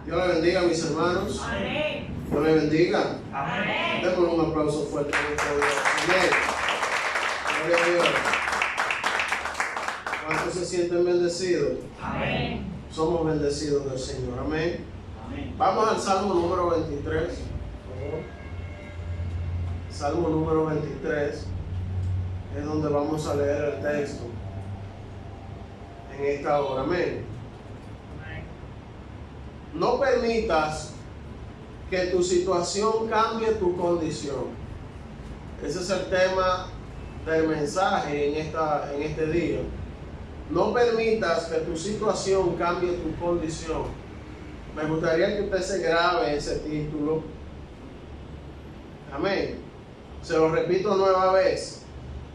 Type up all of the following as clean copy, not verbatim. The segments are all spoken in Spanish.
Dios le bendiga, mis hermanos. Amén. Dios le bendiga. Amén. Démosle un aplauso fuerte a nuestro Dios. Amén. Gloria a Dios. ¿Cuántos se sienten bendecidos? Amén. Somos bendecidos del Señor. Amén. Amén. Vamos al Salmo número 23. Por favor. Salmo número 23 es donde vamos a leer el texto en esta hora. Amén. No permitas que tu situación cambie tu condición. Ese es el tema del mensaje en este día. No permitas que tu situación cambie tu condición. Me gustaría que usted se grabe ese título. Amén. Se lo repito nueva vez.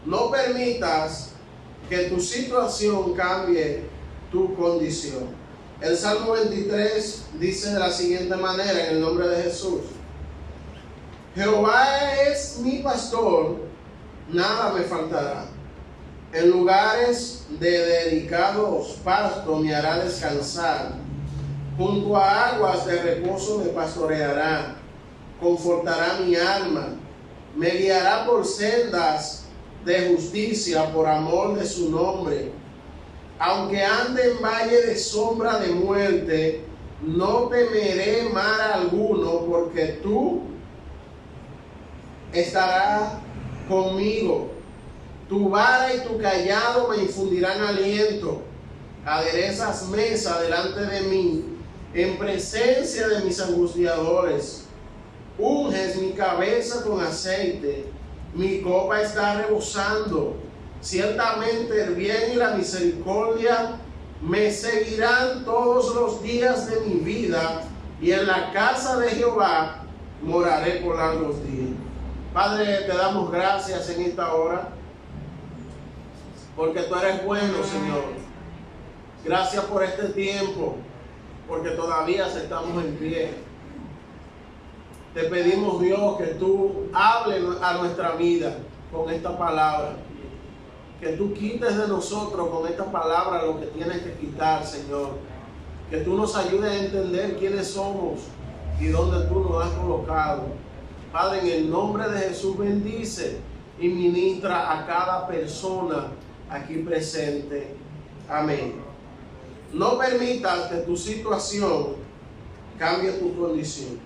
No permitas que tu situación cambie tu condición. El Salmo 23 dice de la siguiente manera, en el nombre de Jesús: Jehová es mi pastor, nada me faltará. En lugares de delicados pastos me hará descansar. Junto a aguas de reposo me pastoreará. Confortará mi alma. Me guiará por sendas de justicia por amor de su nombre. Aunque ande en valle de sombra de muerte, no temeré mal alguno, porque tú estarás conmigo. Tu vara y tu cayado me infundirán aliento. Aderezas mesa delante de mí, en presencia de mis angustiadores. Unges mi cabeza con aceite, mi copa está rebosando. Ciertamente el bien y la misericordia me seguirán todos los días de mi vida, y en la casa de Jehová moraré por largos días. Padre, te damos gracias en esta hora, porque tú eres bueno, Señor. Gracias por este tiempo, porque todavía estamos en pie. Te pedimos, Dios, que tú hables a nuestra vida con esta palabra. Que tú quites de nosotros con esta palabra lo que tienes que quitar, Señor. Que tú nos ayudes a entender quiénes somos y dónde tú nos has colocado. Padre, en el nombre de Jesús, bendice y ministra a cada persona aquí presente. Amén. No permitas que tu situación cambie tu condición.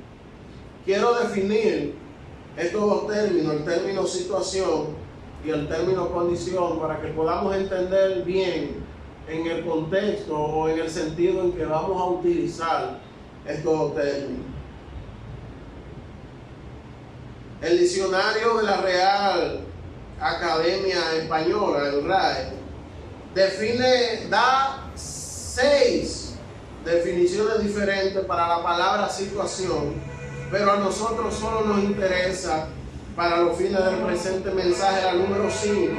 Quiero definir estos dos términos, el término situación y el término condición, para que podamos entender bien en el contexto o en el sentido en que vamos a utilizar estos dos términos. El diccionario de la Real Academia Española, el RAE, da 6 definiciones diferentes para la palabra situación, pero a nosotros solo nos interesa, para los fines del presente mensaje, la número 5,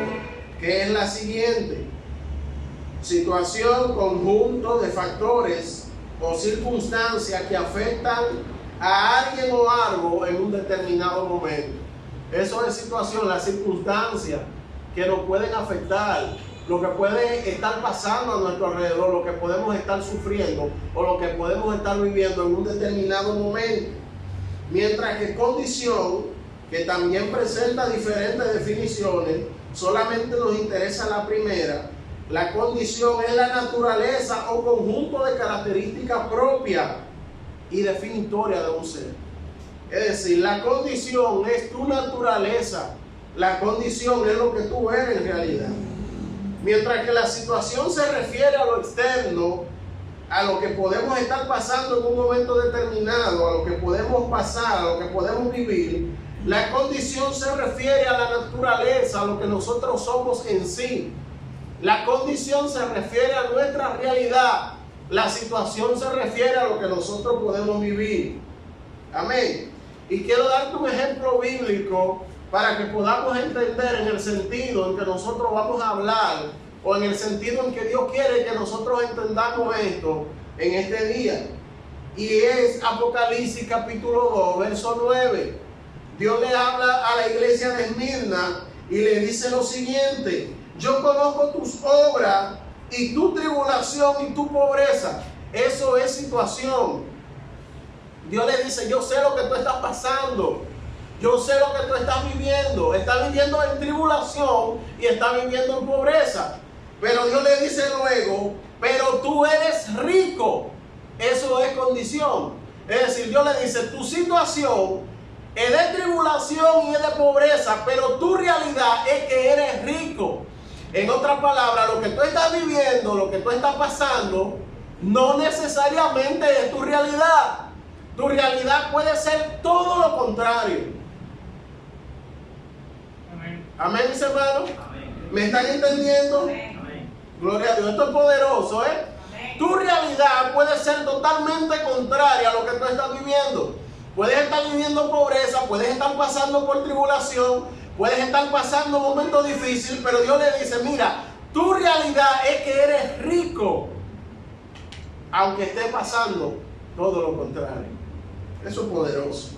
que es la siguiente: situación, conjunto de factores o circunstancias que afectan a alguien o algo en un determinado momento. Eso es situación, las circunstancias que nos pueden afectar, lo que puede estar pasando a nuestro alrededor, lo que podemos estar sufriendo o lo que podemos estar viviendo en un determinado momento. Mientras que condición, que también presenta diferentes definiciones, solamente nos interesa la primera. La condición es la naturaleza o conjunto de características propias y definitorias de un ser. Es decir, la condición es tu naturaleza, la condición es lo que tú eres en realidad. Mientras que la situación se refiere a lo externo, a lo que podemos estar pasando en un momento determinado, a lo que podemos pasar, a lo que podemos vivir. La condición se refiere a la naturaleza, a lo que nosotros somos en sí. La condición se refiere a nuestra realidad. La situación se refiere a lo que nosotros podemos vivir. Amén. Y quiero darte un ejemplo bíblico para que podamos entender en el sentido en que nosotros vamos a hablar, o en el sentido en que Dios quiere que nosotros entendamos esto en este día. Y es Apocalipsis capítulo 2, verso 9. Dios le habla a la iglesia de Esmirna y le dice lo siguiente: yo conozco tus obras y tu tribulación y tu pobreza. Eso es situación. Dios le dice, yo sé lo que tú estás pasando. Yo sé lo que tú estás viviendo. Estás viviendo en tribulación y estás viviendo en pobreza. Pero Dios le dice luego, pero tú eres rico. Eso es condición. Es decir, Dios le dice, tu situación es de tribulación y es de pobreza, pero tu realidad es que eres rico. En otras palabras, lo que tú estás viviendo, lo que tú estás pasando, no necesariamente es tu realidad. Tu realidad puede ser todo lo contrario. Amén, mis hermanos. Amén. ¿Me están entendiendo? Amén. Gloria a Dios. Esto es poderoso, ¿eh? Amén. Tu realidad puede ser totalmente contraria a lo que tú estás viviendo. Puedes estar viviendo pobreza, puedes estar pasando por tribulación, puedes estar pasando momentos difíciles, pero Dios le dice, mira, tu realidad es que eres rico, aunque esté pasando todo lo contrario. Eso es poderoso.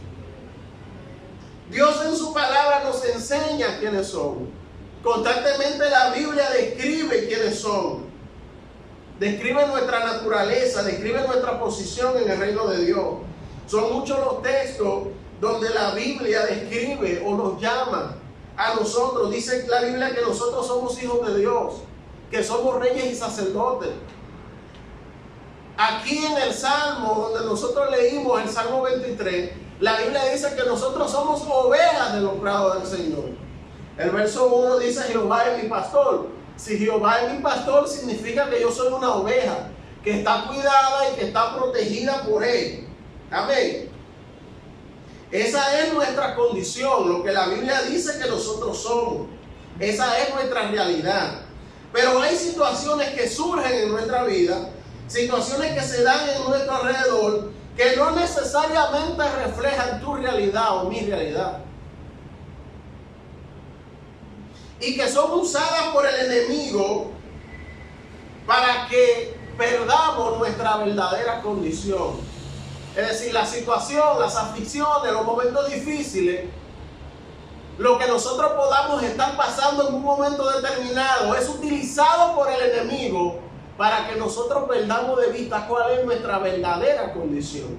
Dios en su palabra nos enseña quiénes son. Constantemente la Biblia describe quiénes son. Describe nuestra naturaleza, describe nuestra posición en el reino de Dios. Son muchos los textos donde la Biblia describe o nos llama a nosotros. Dice la Biblia que nosotros somos hijos de Dios, que somos reyes y sacerdotes. Aquí en el Salmo, donde nosotros leímos el Salmo 23, la Biblia dice que nosotros somos ovejas de los prados del Señor. El verso 1 dice, Jehová es mi pastor. Si Jehová es mi pastor, significa que yo soy una oveja, que está cuidada y que está protegida por Él. Amén. Esa es nuestra condición, lo que la Biblia dice que nosotros somos. Esa es nuestra realidad. Pero hay situaciones que surgen en nuestra vida, situaciones que se dan en nuestro alrededor, que no necesariamente reflejan tu realidad o mi realidad. Y que son usadas por el enemigo para que perdamos nuestra verdadera condición. Es decir, la situación, las aflicciones, los momentos difíciles, lo que nosotros podamos estar pasando en un momento determinado es utilizado por el enemigo para que nosotros perdamos de vista cuál es nuestra verdadera condición.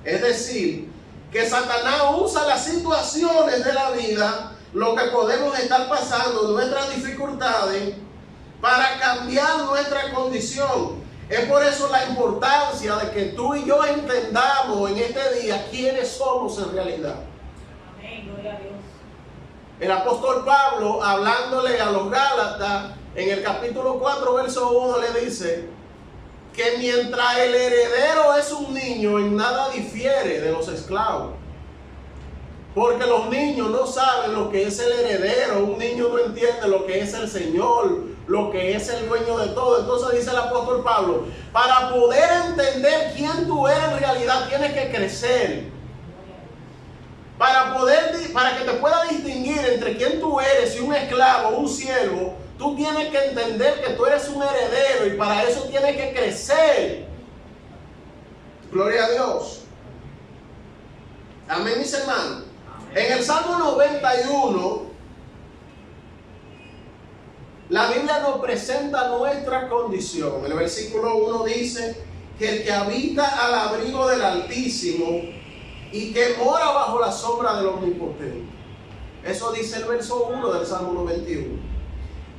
Es decir, que Satanás usa las situaciones de la vida, lo que podemos estar pasando, nuestras dificultades, para cambiar nuestra condición. Es por eso la importancia de que tú y yo entendamos en este día quiénes somos en realidad. Amén, gloria a Dios. El apóstol Pablo, hablándole a los Gálatas, en el capítulo 4, verso 1, le dice que mientras el heredero es un niño, en nada difiere de los esclavos. Porque los niños no saben lo que es el heredero. Un niño no entiende lo que es el Señor, lo que es el dueño de todo. Entonces dice el apóstol Pablo, para poder entender quién tú eres en realidad, tienes que crecer. Para que te pueda distinguir entre quién tú eres y un esclavo, un siervo, tú tienes que entender que tú eres un heredero y para eso tienes que crecer. Gloria a Dios. Amén, mis hermanos. En el Salmo 91, la Biblia nos presenta nuestra condición. El versículo 1 dice que el que habita al abrigo del Altísimo y que mora bajo la sombra del Omnipotente. Eso dice el verso 1 del Salmo 91.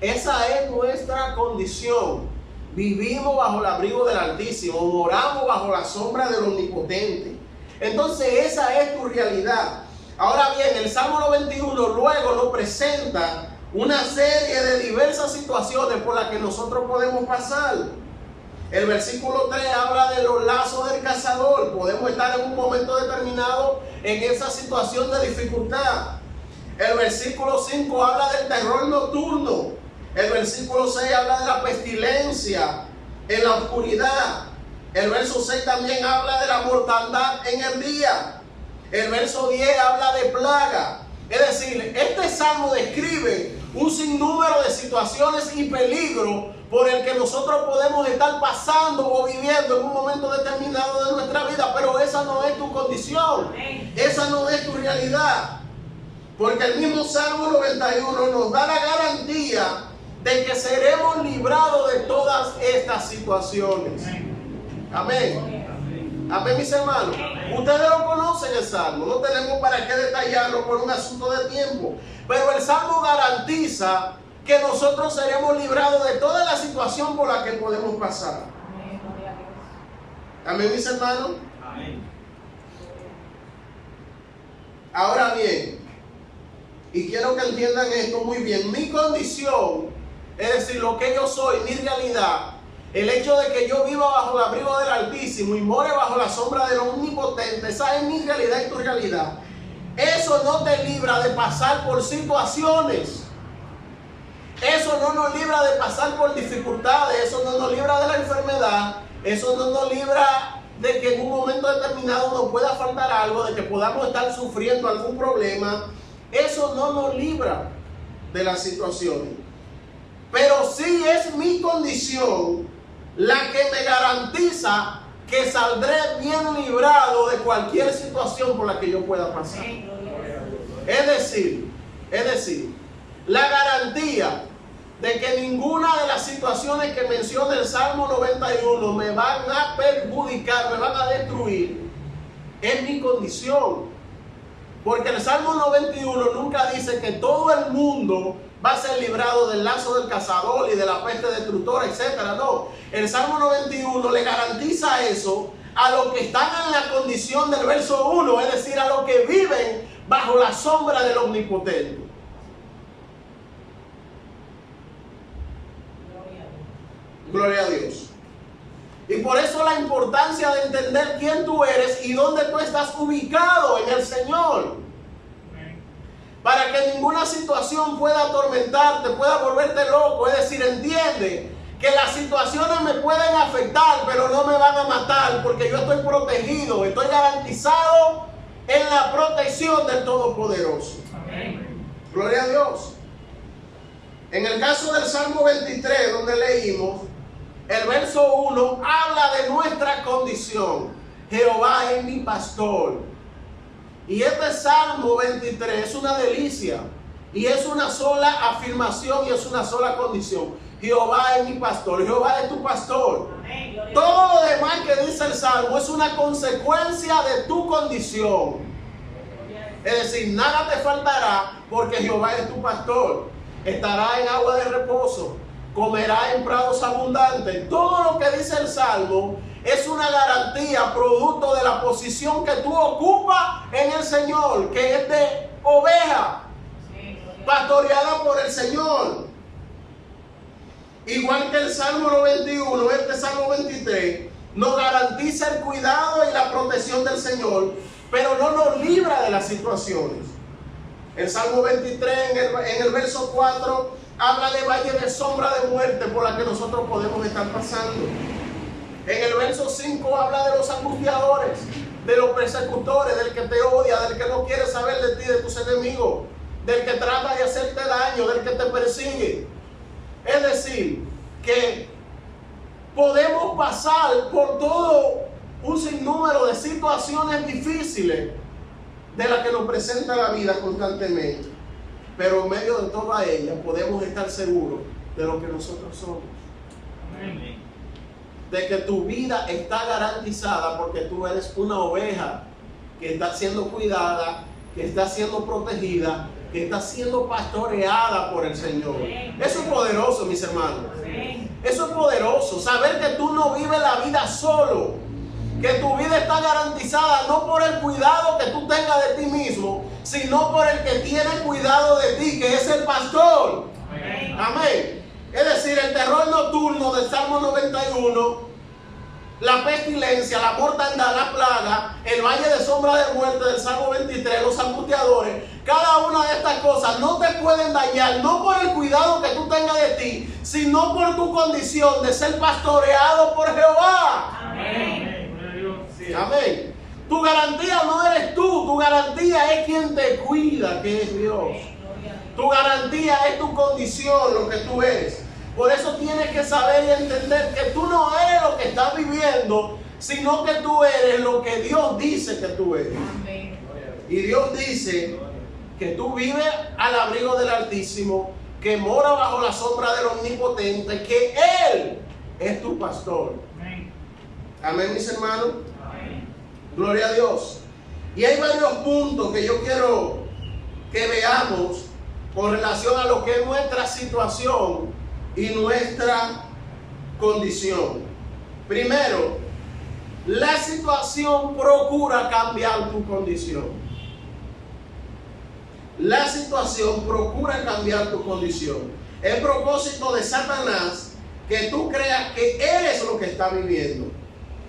Esa es nuestra condición. Vivimos bajo el abrigo del Altísimo, moramos bajo la sombra del Omnipotente. Entonces esa es tu realidad. Ahora bien, el Salmo 91 luego nos presenta una serie de diversas situaciones por las que nosotros podemos pasar. El versículo 3 habla de los lazos del cazador. Podemos estar en un momento determinado en esa situación de dificultad. El versículo 5 habla del terror nocturno. El versículo 6 habla de la pestilencia en la oscuridad. El verso 6 también habla de la mortandad en el día. El verso 10 habla de plaga. Es decir, este salmo describe un sinnúmero de situaciones y peligros por el que nosotros podemos estar pasando o viviendo en un momento determinado de nuestra vida, pero esa no es tu condición. Esa no es tu realidad. Porque el mismo Salmo 91 nos da la garantía de que seremos librados de todas estas situaciones. Amén. Amén, mis hermanos. Ustedes lo conocen el Salmo. No tenemos para qué detallarlo por un asunto de tiempo. Pero el Salmo garantiza que nosotros seremos librados de toda la situación por la que podemos pasar. Amén, mis hermanos. Amén. Ahora bien, y quiero que entiendan esto muy bien, mi condición, es decir, lo que yo soy, mi realidad, el hecho de que yo viva bajo el abrigo del Altísimo y more bajo la sombra del Omnipotente, esa es mi realidad y tu realidad. Eso no te libra de pasar por situaciones. Eso no nos libra de pasar por dificultades. Eso no nos libra de la enfermedad. Eso no nos libra de que en un momento determinado nos pueda faltar algo, de que podamos estar sufriendo algún problema. Eso no nos libra de las situaciones. Pero sí es mi condición la que me garantiza que saldré bien librado de cualquier situación por la que yo pueda pasar. Es decir, la garantía de que ninguna de las situaciones que menciona el Salmo 91 me van a perjudicar, me van a destruir, es mi condición. Porque el Salmo 91 nunca dice que todo el mundo va a ser librado del lazo del cazador y de la peste destructora, etc. No, el Salmo 91 le garantiza eso a los que están en la condición del verso 1, es decir, a los que viven bajo la sombra del Omnipotente. Gloria a Dios. Y por eso la importancia de entender quién tú eres y dónde tú estás ubicado en el Señor. Para que ninguna situación pueda atormentarte, pueda volverte loco. Es decir, entiende que las situaciones me pueden afectar, pero no me van a matar, porque yo estoy protegido, estoy garantizado en la protección del Todopoderoso. Amén. Gloria a Dios. En el caso del Salmo 23, donde leímos, el verso 1 habla de nuestra condición. Jehová es mi pastor. Y este Salmo 23 es una delicia. Y es una sola afirmación y es una sola condición. Jehová es mi pastor. Jehová es tu pastor. Amén. Todo lo demás que dice el Salmo es una consecuencia de tu condición. Es decir, nada te faltará porque Jehová es tu pastor. Estará en agua de reposo. Comerá en prados abundantes. Todo lo que dice el Salmo es una garantía producto de la posición que tú ocupas en el Señor, que es de oveja, pastoreada por el Señor. Igual que el Salmo 91, este Salmo 23 nos garantiza el cuidado y la protección del Señor, pero no nos libra de las situaciones. El Salmo 23 en el verso 4 habla de valle de sombra de muerte por la que nosotros podemos estar pasando. En el verso 5 habla de los angustiadores, de los persecutores, del que te odia, del que no quiere saber de ti, de tus enemigos, del que trata de hacerte daño, del que te persigue. Es decir, que podemos pasar por todo un sinnúmero de situaciones difíciles de las que nos presenta la vida constantemente. Pero en medio de todas ellas podemos estar seguros de lo que nosotros somos. Amén. De que tu vida está garantizada porque tú eres una oveja que está siendo cuidada, que está siendo protegida, que está siendo pastoreada por el Señor. Eso es poderoso, mis hermanos. Eso es poderoso, saber que tú no vives la vida solo, que tu vida está garantizada no por el cuidado que tú tengas de ti mismo, sino por el que tiene cuidado de ti, que es el pastor. Amén. Amén. Es decir, el terror nocturno del Salmo 91, la pestilencia, la mortandad, la plaga, el valle de sombra de muerte del Salmo 23, los angustiadores, cada una de estas cosas no te pueden dañar, no por el cuidado que tú tengas de ti, sino por tu condición de ser pastoreado por Jehová. Amén. Amén. Tu garantía no eres tú, tu garantía es quien te cuida, que es Dios. Tu garantía es tu condición, lo que tú eres. Por eso tienes que saber y entender que tú no eres lo que estás viviendo, sino que tú eres lo que Dios dice que tú eres. Amén. Y Dios dice que tú vives al abrigo del Altísimo, que mora bajo la sombra del Omnipotente, que Él es tu pastor. Amén, mis hermanos. Amén. Gloria a Dios. Y hay varios puntos que yo quiero que veamos con relación a lo que es nuestra situación y nuestra condición. Primero, la situación procura cambiar tu condición. La situación procura cambiar tu condición. El propósito de Satanás, que tú creas que eres lo que está viviendo.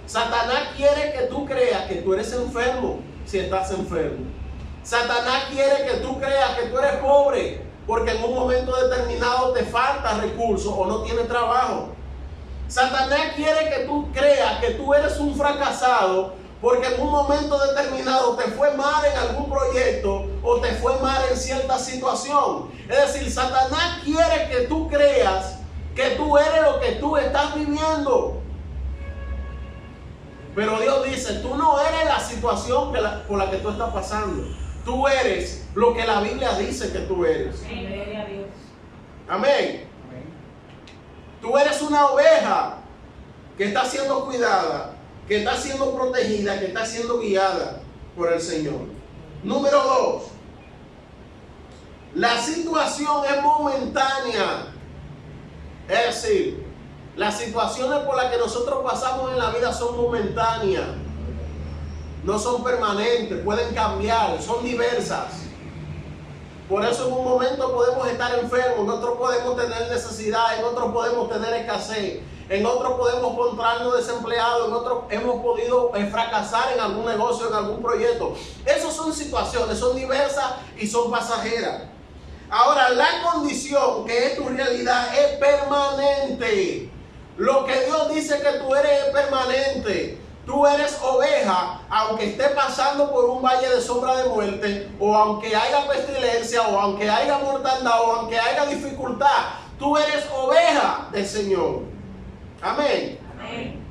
Satanás quiere que tú creas que tú eres enfermo si estás enfermo. Satanás quiere que tú creas que tú eres pobre porque en un momento determinado te falta recursos o no tienes trabajo. Satanás quiere que tú creas que tú eres un fracasado porque en un momento determinado te fue mal en algún proyecto o te fue mal en cierta situación. Es decir, Satanás quiere que tú creas que tú eres lo que tú estás viviendo. Pero Dios dice, tú no eres la situación por la que tú estás pasando. Tú eres lo que la Biblia dice que tú eres. Amén. Tú eres una oveja que está siendo cuidada, que está siendo protegida, que está siendo guiada por el Señor. Número 2. La situación es momentánea. Es decir, las situaciones por las que nosotros pasamos en la vida son momentáneas. No son permanentes, pueden cambiar, son diversas. Por eso en un momento podemos estar enfermos, en otro podemos tener necesidad, en otro podemos tener escasez, en otro podemos encontrarnos desempleados, en otro hemos podido fracasar en algún negocio, en algún proyecto. Esas son situaciones, son diversas y son pasajeras. Ahora, la condición que es tu realidad es permanente. Lo que Dios dice que tú eres es permanente. Tú eres oveja, aunque esté pasando por un valle de sombra de muerte, o aunque haya pestilencia, o aunque haya mortandad, o aunque haya dificultad. Tú eres oveja del Señor. Amén. Amén.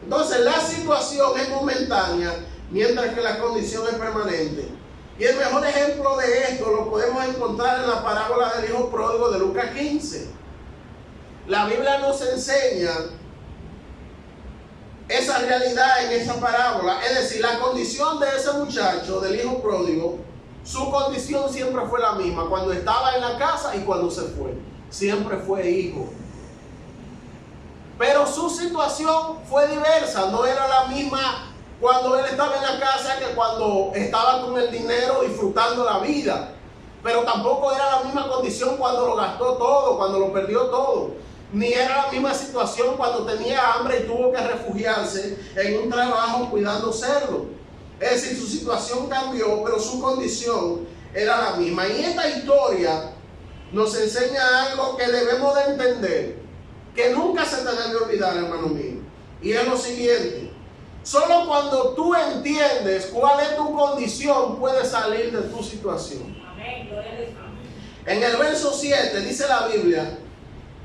Entonces la situación es momentánea, mientras que la condición es permanente. Y el mejor ejemplo de esto lo podemos encontrar en la parábola del hijo pródigo de Lucas 15. La Biblia nos enseña esa realidad en esa parábola. Es decir, la condición de ese muchacho, del hijo pródigo, su condición siempre fue la misma. Cuando estaba en la casa y cuando se fue. Siempre fue hijo. Pero su situación fue diversa. No era la misma cuando él estaba en la casa que cuando estaba con el dinero disfrutando la vida. Pero tampoco era la misma condición cuando lo gastó todo, cuando lo perdió todo. Ni era la misma situación cuando tenía hambre y tuvo que refugiarse en un trabajo cuidando cerdo. Es decir, su situación cambió, pero su condición era la misma. Y esta historia nos enseña algo que debemos de entender, que nunca se te debe olvidar, hermano mío. Y es lo siguiente: solo cuando tú entiendes cuál es tu condición, puedes salir de tu situación. Amén. Gloria a Dios. En el verso 7 dice la Biblia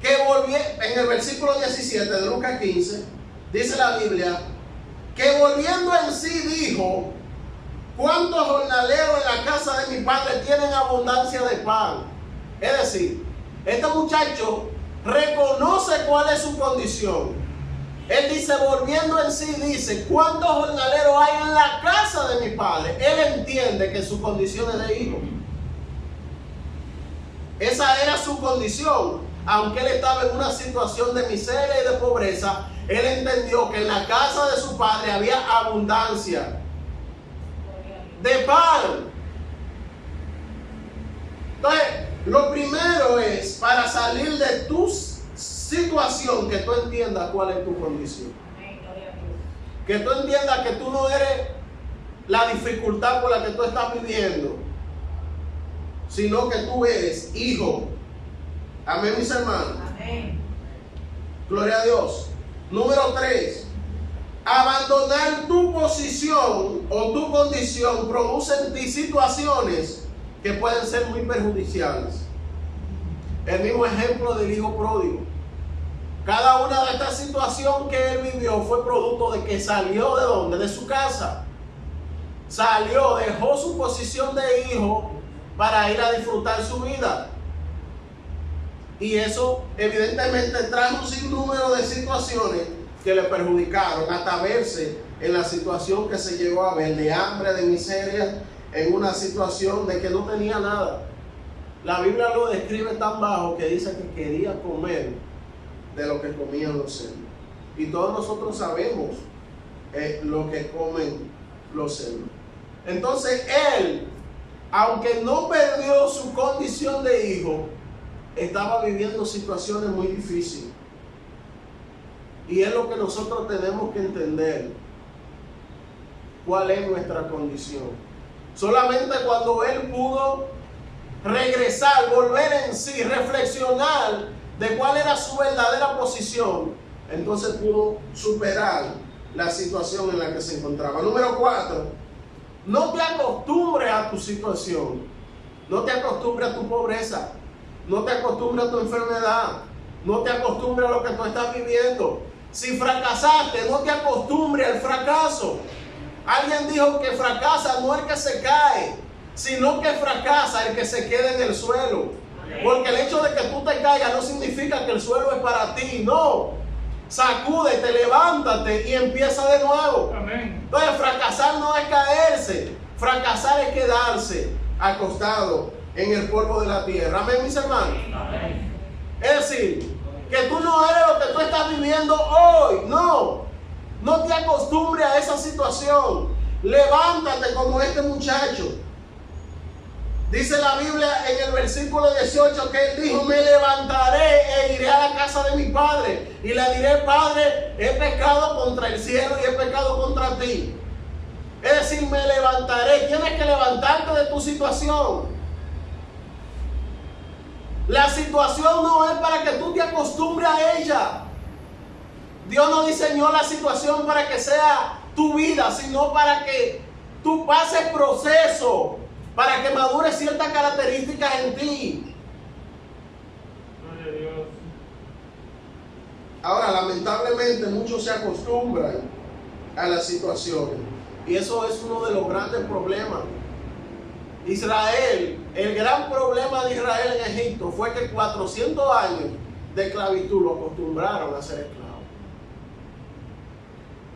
que en el versículo 17 de Lucas 15, dice la Biblia que volviendo en sí dijo: ¿cuántos jornaleros en la casa de mi padre tienen abundancia de pan? Es decir, este muchacho reconoce cuál es su condición. Él dice, volviendo en sí, dice: ¿cuántos jornaleros hay en la casa de mi padre? Él entiende que su condición es de hijo. Esa era su condición. Aunque él estaba en una situación de miseria y de pobreza, él entendió que en la casa de su padre había abundancia de pan. Entonces, lo primero es, para salir de tu situación, que tú entiendas cuál es tu condición. Que tú entiendas que tú no eres la dificultad por la que tú estás viviendo, sino que tú eres hijo. Amén, mis hermanos. Amén. Gloria a Dios. Número 3. Abandonar tu posición o tu condición produce en ti situaciones que pueden ser muy perjudiciales. El mismo ejemplo del hijo pródigo. Cada una de estas situaciones que él vivió fue producto de que salió ¿de dónde? De su casa. Salió, dejó su posición de hijo para ir a disfrutar su vida. Y eso evidentemente trajo un sinnúmero de situaciones que le perjudicaron hasta verse en la situación que se llegó a ver, de hambre, de miseria, en una situación de que no tenía nada. La Biblia lo describe tan bajo que dice que quería comer de lo que comían los cerdos. Y todos nosotros sabemos lo que comen los cerdos. Entonces él, aunque no perdió su condición de hijo, estaba viviendo situaciones muy difíciles. Y es lo que nosotros tenemos que entender. ¿Cuál es nuestra condición? Solamente cuando él pudo regresar, volver en sí, reflexionar de cuál era su verdadera posición, entonces pudo superar la situación en la que se encontraba. Número 4, no te acostumbres a tu situación, no te acostumbres a tu pobreza, no te acostumbres a tu enfermedad, no te acostumbres a lo que tú estás viviendo. Si fracasaste, no te acostumbres al fracaso. Alguien dijo que fracasa no el que se cae, sino que fracasa el que se queda en el suelo. Porque el hecho de que tú te caigas no significa que el suelo es para ti, no. Sacúdete, levántate y empieza de nuevo. Amén. Entonces fracasar no es caerse, fracasar es quedarse acostado en el polvo de la tierra. Amén, mis hermanos. Amén. Es decir, que tú no eres lo que tú estás viviendo hoy, no. No te acostumbres a esa situación. Levántate como este muchacho. Dice la Biblia en el versículo 18 que él dijo: me levantaré e iré a la casa de mi padre y le diré: Padre, he pecado contra el cielo y he pecado contra ti. Es decir, me levantaré. Tienes que levantarte de tu situación. La situación no es para que tú te acostumbres a ella. Dios no diseñó la situación para que sea tu vida, sino para que tú pases proceso, para que madures ciertas características en ti. Gloria a Dios. Ahora, lamentablemente, muchos se acostumbran a las situaciones. Y eso es uno de los grandes problemas. Israel, el gran problema de Israel en Egipto fue que 400 años de esclavitud lo acostumbraron a ser esclavos.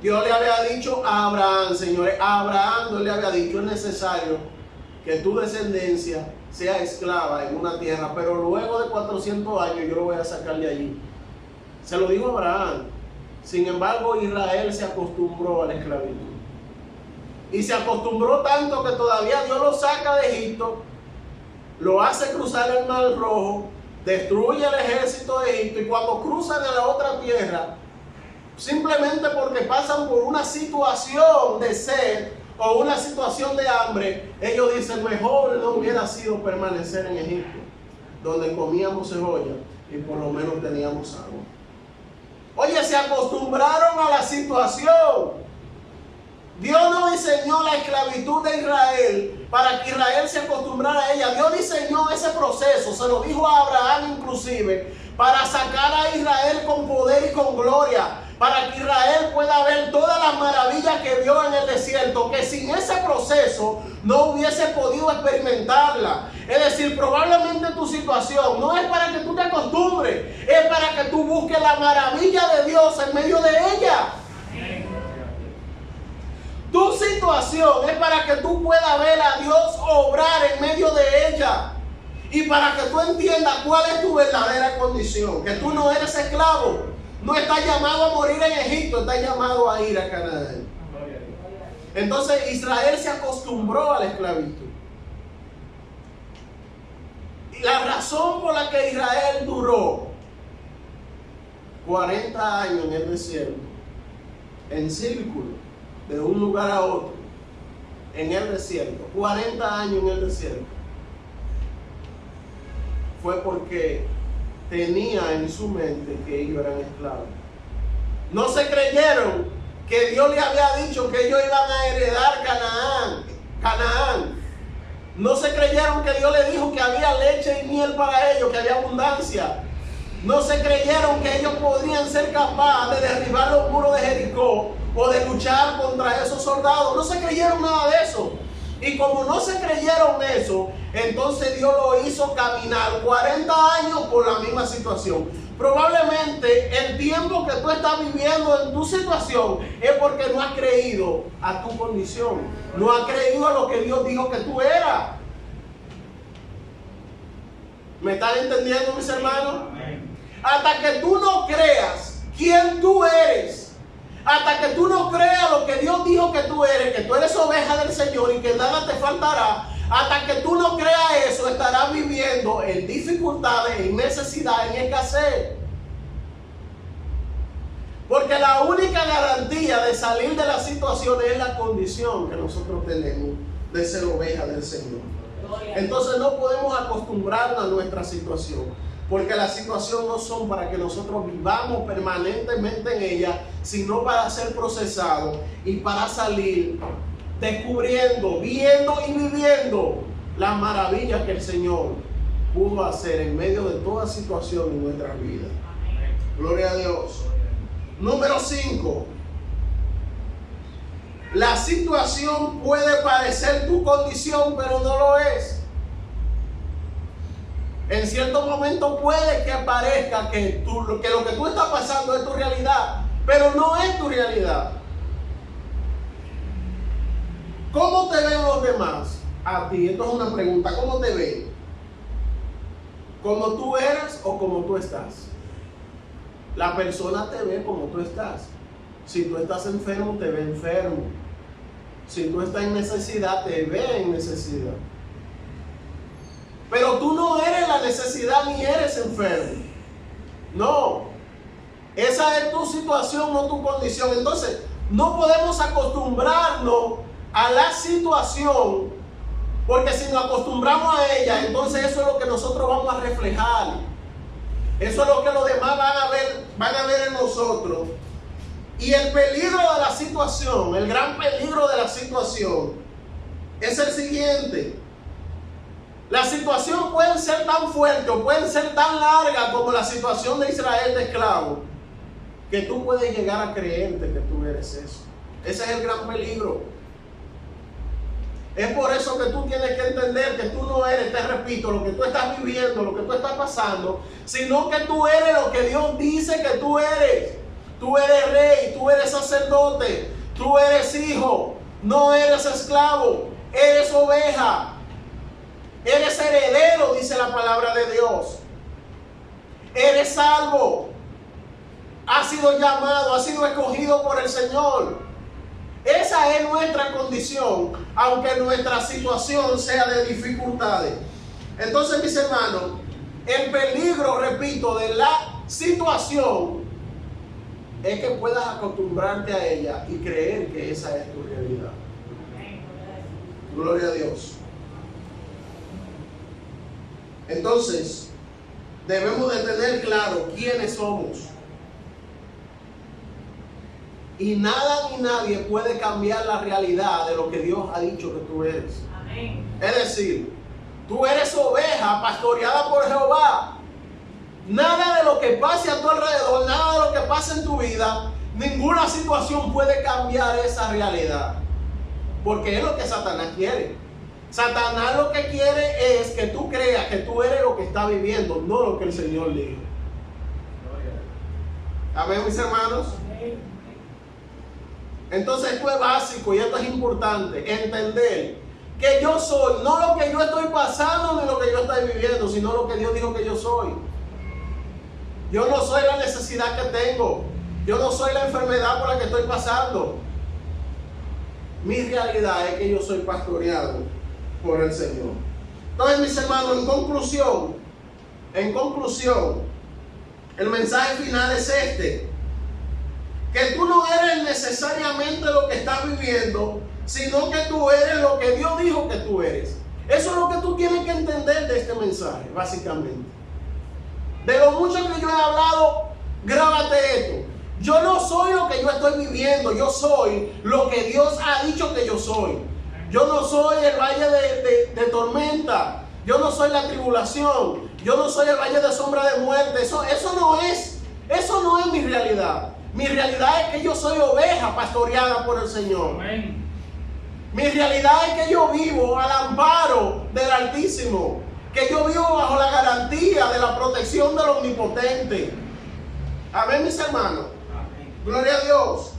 Dios le había dicho a Abraham, señores, a Abraham Dios le había dicho: es necesario que tu descendencia sea esclava en una tierra, pero luego de 400 años yo lo voy a sacar de allí. Se lo dijo a Abraham. Sin embargo, Israel se acostumbró a la esclavitud. Y se acostumbró tanto que todavía Dios lo saca de Egipto, lo hace cruzar el Mar Rojo, destruye el ejército de Egipto, y cuando cruzan a la otra tierra, simplemente porque pasan por una situación de sed o una situación de hambre, ellos dicen: mejor no hubiera sido permanecer en Egipto, donde comíamos cebolla y por lo menos teníamos agua. Oye, se acostumbraron a la situación. Dios no diseñó la esclavitud de Israel para que Israel se acostumbrara a ella. Dios diseñó ese proceso, se lo dijo a Abraham inclusive, para sacar a Israel con poder y con gloria, para que Israel pueda ver todas las maravillas que vio en el desierto, que sin ese proceso no hubiese podido experimentarla. Es decir, probablemente tu situación no es para que tú te acostumbres, es para que tú busques la maravilla de Dios en medio de ella. Tu situación es para que tú puedas ver a Dios obrar en medio de ella. Y para que tú entiendas cuál es tu verdadera condición. Que tú no eres esclavo. No estás llamado a morir en Egipto, estás llamado a ir a Canaán. Entonces Israel se acostumbró a la esclavitud. Y la razón por la que Israel duró 40 años en el desierto, en círculo, de un lugar a otro, en el desierto, 40 años en el desierto, fue porque tenía en su mente que ellos eran esclavos. No se creyeron que Dios les había dicho que ellos iban a heredar Canaán. No se creyeron que Dios les dijo que había leche y miel para ellos, que había abundancia. No se creyeron que ellos podrían ser capaces de derribar los muros de Jericó o de luchar contra esos soldados. No se creyeron nada de eso. Y como no se creyeron eso, entonces Dios lo hizo caminar 40 años por la misma situación. Probablemente el tiempo que tú estás viviendo en tu situación es porque no has creído a tu condición. No has creído a lo que Dios dijo que tú eras. ¿Me están entendiendo, mis hermanos? Hasta que tú no creas quién tú eres, hasta que tú no creas lo que Dios dijo que tú eres oveja del Señor y que nada te faltará, hasta que tú no creas eso, estarás viviendo en dificultades, en necesidad, en escasez. Porque la única garantía de salir de la situación es la condición que nosotros tenemos de ser oveja del Señor. Entonces no podemos acostumbrarnos a nuestra situación, porque las situaciones no son para que nosotros vivamos permanentemente en ella, sino para ser procesados y para salir descubriendo, viendo y viviendo las maravillas que el Señor pudo hacer en medio de toda situación en nuestras vidas. Gloria a Dios. Número 5. La situación puede parecer tu condición, pero no lo es. En cierto momento puede que parezca que lo que tú estás pasando es tu realidad, pero no es tu realidad. ¿Cómo te ven los demás a ti? Esto es una pregunta. ¿Cómo te ven? ¿Como tú eres o como tú estás? La persona te ve como tú estás. Si tú estás enfermo, te ve enfermo. Si tú estás en necesidad, te ve en necesidad. Pero tú no eres la necesidad ni eres enfermo. No. Esa es tu situación, no tu condición. Entonces, no podemos acostumbrarnos a la situación, porque si nos acostumbramos a ella, entonces eso es lo que nosotros vamos a reflejar. Eso es lo que los demás van a ver en nosotros. Y el peligro de la situación, el gran peligro de la situación, es el siguiente. La situación puede ser tan fuerte o puede ser tan larga como la situación de Israel de esclavo, que tú puedes llegar a creerte que tú eres eso. Ese es el gran peligro. Es por eso que tú tienes que entender que tú no eres, te repito, lo que tú estás viviendo, lo que tú estás pasando, sino que tú eres lo que Dios dice que tú eres. Tú eres rey, tú eres sacerdote, tú eres hijo, no eres esclavo, eres oveja, eres heredero, dice la palabra de Dios. Eres salvo, has sido llamado, has sido escogido por el Señor. Esa es nuestra condición, aunque nuestra situación sea de dificultades. Entonces, mis hermanos, el peligro, repito, de la situación es que puedas acostumbrarte a ella y creer que esa es tu realidad. Gloria a Dios. Entonces, debemos de tener claro quiénes somos. Y nada ni nadie puede cambiar la realidad de lo que Dios ha dicho que tú eres. Amén. Es decir, tú eres oveja pastoreada por Jehová. Nada de lo que pase a tu alrededor, nada de lo que pase en tu vida, ninguna situación puede cambiar esa realidad. Porque es lo que Satanás quiere. Satanás lo que quiere es que tú creas que tú eres lo que está viviendo, no lo que el Señor dijo. Amén, mis hermanos. Entonces esto es básico y esto es importante, entender que yo soy, no lo que yo estoy pasando ni lo que yo estoy viviendo, sino lo que Dios dijo que yo soy. Yo no soy la necesidad que tengo, yo no soy la enfermedad por la que estoy pasando. Mi realidad es que yo soy pastoreado por el Señor. Entonces, mis hermanos, en conclusión, el mensaje final es este: que tú no eres necesariamente lo que estás viviendo, sino que tú eres lo que Dios dijo que tú eres. Eso es lo que tú tienes que entender de este mensaje, básicamente. De lo mucho que yo he hablado, grábate esto. Yo no soy lo que yo estoy viviendo, yo soy lo que Dios ha dicho que yo soy. Yo no soy el valle de tormenta, yo no soy la tribulación, yo no soy el valle de sombra de muerte. Eso no es mi realidad. Mi realidad es que yo soy oveja pastoreada por el Señor. Amén. Mi realidad es que yo vivo al amparo del Altísimo, que yo vivo bajo la garantía de la protección del Omnipotente, Amén, mis hermanos. Gloria a Dios.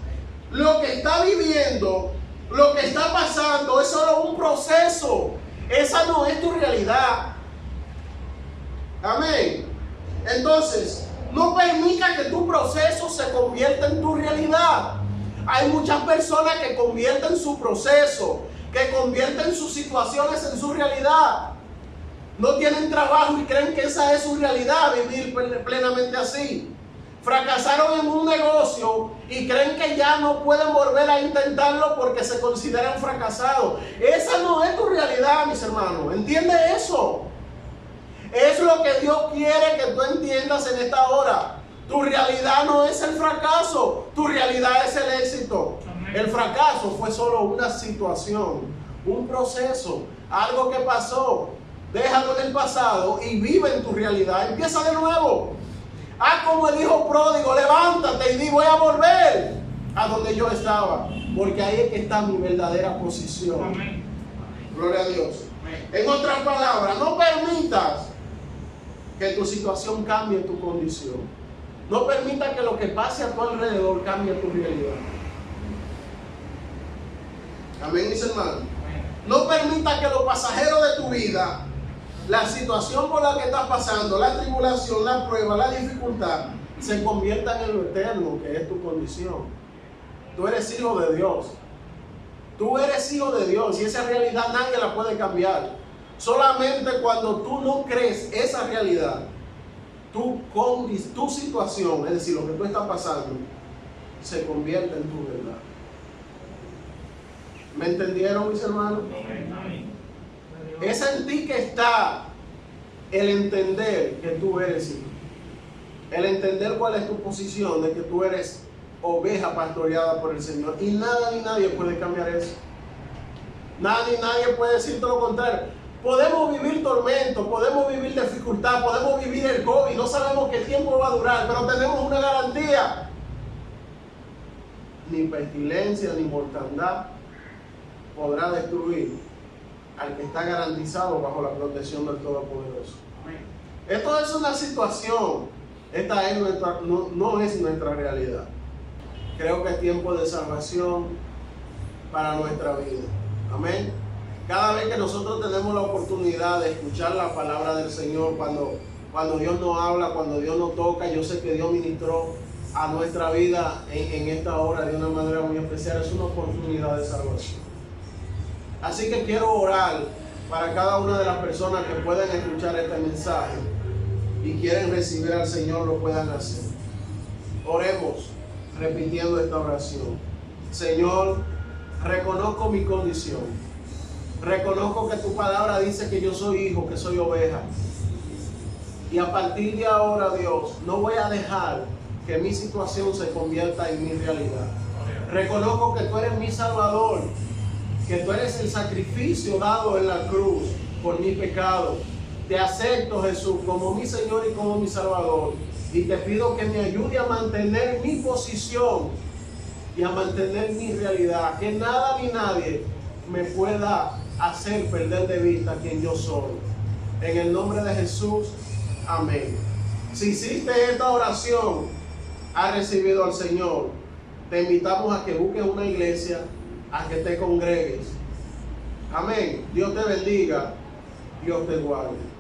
Lo que está viviendo, lo que está pasando es solo un proceso. Esa no es tu realidad. Amén. Entonces, no permita que tu proceso se convierta en tu realidad. Hay muchas personas que convierten su proceso, que convierten sus situaciones en su realidad. No tienen trabajo y creen que esa es su realidad, vivir plenamente así. Fracasaron en un negocio y creen que ya no pueden volver a intentarlo porque se consideran fracasados. Esa no es tu realidad, mis hermanos. ¿Entiende eso? Es lo que Dios quiere que tú entiendas en esta hora. Tu realidad no es el fracaso, tu realidad es el éxito. El fracaso fue solo una situación, un proceso, algo que pasó. Déjalo en el pasado y vive en tu realidad. Empieza de nuevo. Haz como el hijo pródigo, levántate y di: voy a volver a donde yo estaba, porque ahí es que está mi verdadera posición. Amén. Gloria a Dios. En otras palabras, no permitas que tu situación cambie tu condición. No permita que lo que pase a tu alrededor cambie tu realidad. Amén, mis hermanos. No permita que los pasajeros de tu vida, la situación por la que estás pasando, la tribulación, la prueba, la dificultad, se conviertan en lo eterno que es tu condición. Tú eres hijo de Dios. Tú eres hijo de Dios y esa realidad nadie la puede cambiar. Solamente cuando tú no crees esa realidad, tu situación, es decir, lo que tú estás pasando, se convierte en tu verdad. ¿Me entendieron, mis hermanos? Es en ti que está el entender que tú eres hijo. El entender cuál es tu posición, de que tú eres oveja pastoreada por el Señor. Y nada ni nadie puede cambiar eso. Nada ni nadie puede decirte lo contrario. Podemos vivir tormento, podemos vivir dificultad, podemos vivir el COVID. No sabemos qué tiempo va a durar, pero tenemos una garantía. Ni pestilencia ni mortandad podrá destruir al que está garantizado bajo la protección del Todopoderoso. Esto es una situación. Esta es no es nuestra realidad. Creo que es tiempo de salvación para nuestra vida. Amén. Cada vez que nosotros tenemos la oportunidad de escuchar la palabra del Señor, cuando Dios nos habla, cuando Dios nos toca, yo sé que Dios ministró a nuestra vida en esta hora de una manera muy especial. Es una oportunidad de salvación. Así que quiero orar para cada una de las personas que puedan escuchar este mensaje y quieren recibir al Señor, lo puedan hacer. Oremos repitiendo esta oración. Señor, reconozco mi condición. Reconozco que tu palabra dice que yo soy hijo, que soy oveja. Y a partir de ahora, Dios, no voy a dejar que mi situación se convierta en mi realidad. Reconozco que tú eres mi Salvador, que tú eres el sacrificio dado en la cruz por mi pecado. Te acepto, Jesús, como mi Señor y como mi Salvador. Y te pido que me ayude a mantener mi posición y a mantener mi realidad. Que nada ni nadie me pueda hacer perder de vista quién yo soy. En el nombre de Jesús, amén. Si hiciste esta oración, has recibido al Señor, te invitamos a que busques una iglesia, a que te congregues. Amén. Dios te bendiga, Dios te guarde.